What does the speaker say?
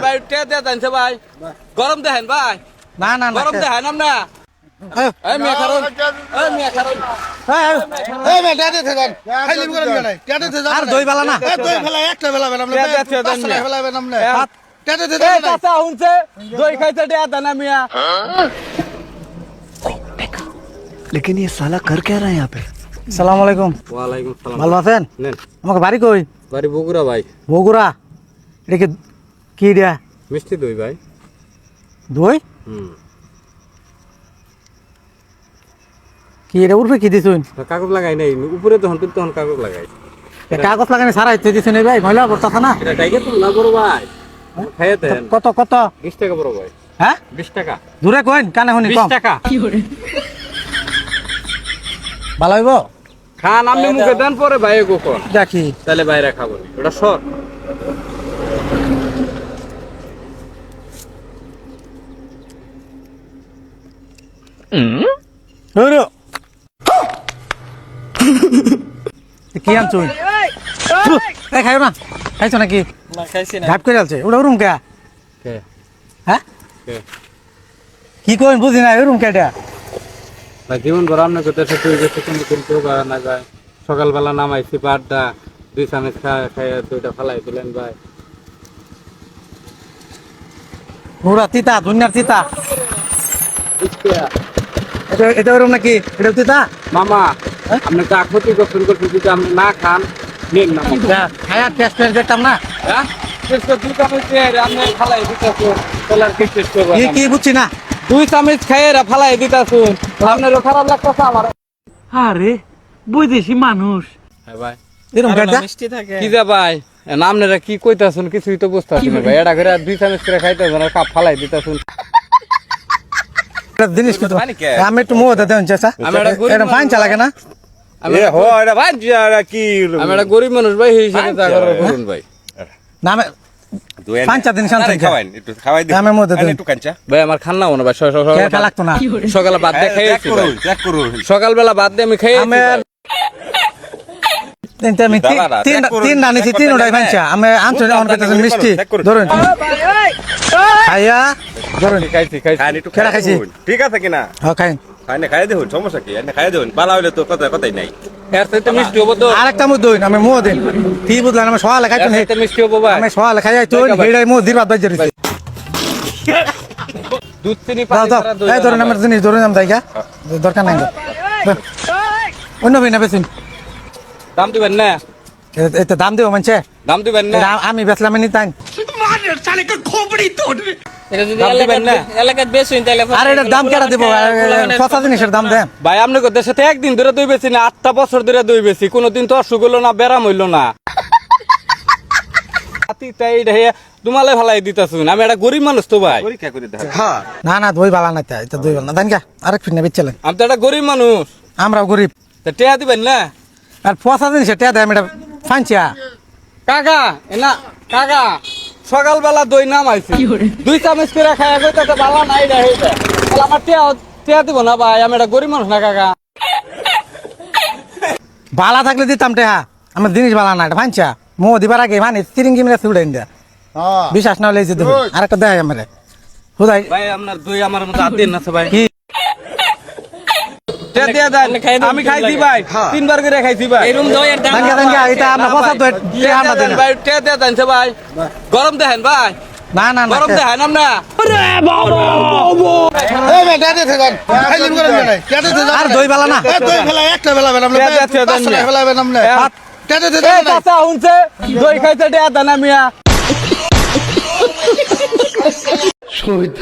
ভাই তে দেন ভাই গরম দেখেন ভাই না না গরম দেখেন না এই মেয়ে কারণ এই মেয়ে কারণ এই মে টাটে দেন খাইলি গরম নাই টাটে দেন আর দই বালা না দই ফেলা একটা ফেলা বেলাম না ফেলা বেলাম না টাটে দেন এই চাচা হুনছে দই খাইতে দেন না মিয়া लेकिन ये साला कर क्या रहा है यहाँ पे। আসসালামু আলাইকুম ওয়ালাইকুম সালাম ভালো আছেন নেন আমাকে বাড়ি কই বাড়ি বগুড়া ভাই বগুড়া এটা কি দিয়া মিষ্টি দই ভাই দই কি এটা উঠবে কি দিছুন কাগজ লাগাই নাই উপরে তখন কাগজ লাগাই কাগজ লাগানি সারা ইচ্ছে দিছুন এই ভাই মহিলা বলতাছ না এটা ডাইকে তো না বড় ভাই খাইতে দেন কত কত 20 টাকা বড় ভাই হ্যাঁ 20 টাকা দূরে কইন কানে শুনি কম 20 টাকা ভালো হইব খান আপনি মুখে দেন পরে ভাই কোন দেখি তাহলে বাইরে খাবো ওটা সর হইরো কি আনছুন এই খাইও না খাইছো নাকি না খাইছি না ঢাপ করে আলছে ওটা রুম কে কে হ্যাঁ কে কি কইন বুঝি না রুম কেটা ভাই জীবন ভর আপনি কত সে তুই গেছে কিন্তু কিন্তু না যায় সকালবেলা নামাইছি পাড়টা 2 চামচ খাই দুইটা ফলাই দিলেন ভাই পুরা তিতা দুনিয়ার তিতা এটা রুম নাকি এটা তিতা মামা আপনি তো ক্ষতি করছেন যদি আপনি না খান নিন না খায়া টেস্ট করে দেখতাম না হ্যাঁ টেস্ট করে 2 চামচ খেয়ে আপনি ফলাই দিতেছেন তাহলে আর কি টেস্ট করব কি বুঝছি না 2 চামচ খেয়ে ফলাই দিতেছেন আপনারও খারাপ লাগতেছে আমার अरे বৈদেশি মানুষ হ্যাঁ ভাই এরকম কেটা কি যা ভাই নামনেরা কি কইতাছুন কিছুই তো বুঝতাছি না ভাই এটা করে 2 চামচ করে খাইতেছেন আর কাপ ফালাই দিতেছুন জিনিস কিন্তু আমি একটু মোহ দেন চাচা এটা ফাইন চালাকে না আমি একটা গরিব মানুষ ভাই এই হিসেবে তা করার করুন ভাই না আমি ফাইন চা দিন শান্ত খাওয়াই দিন আমি মোহ দেন একটু কাঞ্চা ভাই আমার খান না মনে ভাই কে লাগতো না সকালে ভাত দিয়ে খাইছি ভাই চেক করুন সকালবেলা ভাত দিয়ে আমি খাইছি আমি আমি তিন রানিছি তিন ওটাই ফাইন চা আমি আনছো অন করতেছি মিষ্টি ধরুন খাইয়া ধরুন খাইছি খান একটু কেডা খাইছি? ঠিক আছে কিনা হ্যাঁ খাই খাইনে খাই দেখুন সমস্যা কি এনে খাই দেখুন বালা হইলে তো কথাই নাই এর সাথে মিষ্টি হবো তো আরেকটা মুখ দইন আমি মোহ দিন কি বুঝলেন আমি সকালে এর খাইছেন সাথে মিষ্টি হবো ভাই আমি সকালে খাই তো হেডাই মোহ দিবার বাজার দিছি দুধ চিনি দাও পানি দাও ছাড়া দই এই ধরুন আমার জিনিস ধরুন আমি জায়গা দরকার নাই অন্য ভাই না বেশি দাম দিবেন না এটা দাম দেবো মানছে দাম দিবেন না আমি বেচলাম নি তাই এটা যদি এলাকায় বেচুন তাহলে আর এটার দাম কেটা দেবো সস্তা জিনিসের দাম দেন ভাই আপনি দেশের সাথে একদিন ধরে দই বেশি না 8টা বছর ধরে দই বেশি কোনোদিন তো অসুখ হলো না ব্যারাম হইলো না তোমালে ভালাই দিতাছুন আমি একটা গরিব মানুষ তো ভাই পরীক্ষা করে দেখ না না দই বালা না এটা দই বালা না দেন কা আরেক ফিরনে বেচলেন আমি তো একটা গরিব মানুষ আমরাও গরিব তা টেয়া দিবেন না আর পচা জিনিস টেয়া দেয় আমি এটা ফাইনছিয়া কাকা এনা কাকা সকালবেলা দই নামাইছি 2 চামচ করে খাই কইতে তো ভালো নাই রে হইছে তাহলে আমার টেয়া দিব না ভাই আমি একটা গরিব মানুষ না কাকা বালা থাকলে দিতাম টেহা আমার জিনিস বালা না এটা ফাইনছিয়া মো দিবার আগে মানে সিরিঙ্গি মেরে ছুড়াইন দেয়া বিশ্বাস না হলে দেবো আর একটা দেয় আমার হুদাই ভাই আপনার দই আমার মতো হাত দিন আছে ভাই কি আমি খাইছি ভাই 3 বার করে খাইছি ভাই দেন কা এটা আমরা পচা তো আমরা দেন ভাই টেয়া দেন ভাই গরম দেখেন ভাই না না না গরম দেখেন আমরা এই বে দাদে দেন খাইলিন করে নাই দাদে দেন আর দই বালা না দই ফেলা একটা বেলা বেলা আমরা ফেলা বেলাম না দাদে দেন এই চাচা হুনছে দই খাইতে টেয়া দেন মিয়া শহীদ